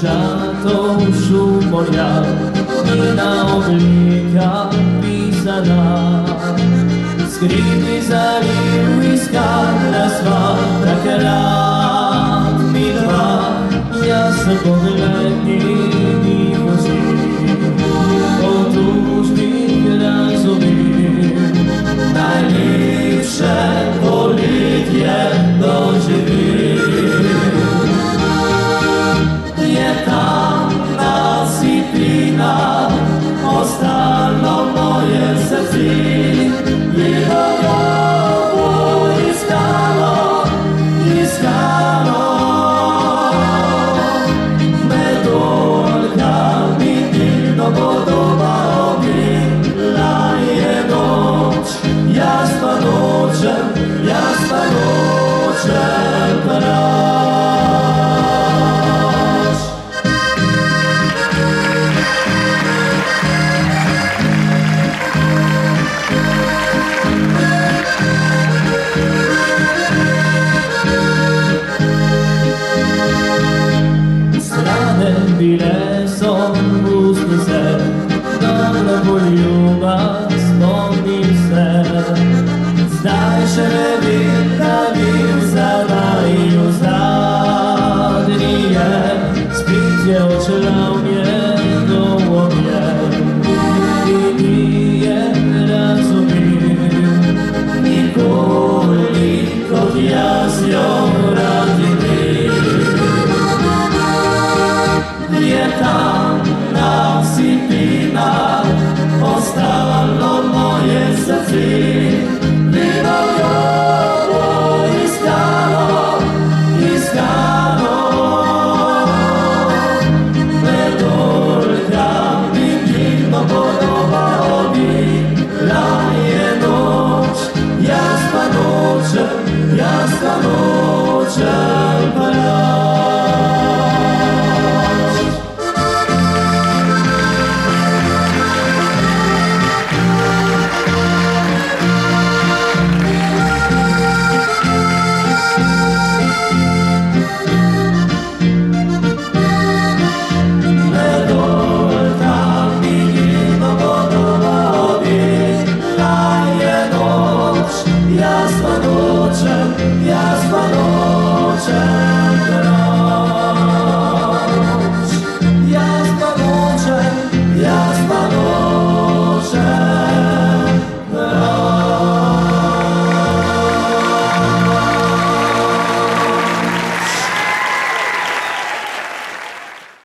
Šatoušu moja i na oblikach pisana. Skryty zalił i skala swa, tak lat mi dwa, ja swobodny i pożył. Otóż mi rozumiem, najlepsze politykę dożywił. Nie tam nasypina, ostalo moje serce. Bile są pusty sen, dobro poljuba spomni se. Zdaj še ne vem, kaj bil zadaj ostatni je. Spet je odšel mě domovje i nije razumel nikoli kot jaz jo razumel. Je tam nasypina, ostalo moje srce. Bilo jo iskalo, iskalo. Medolka mi divno podoba obila je noč. Jaz pa nočem plać. Jasno nočem,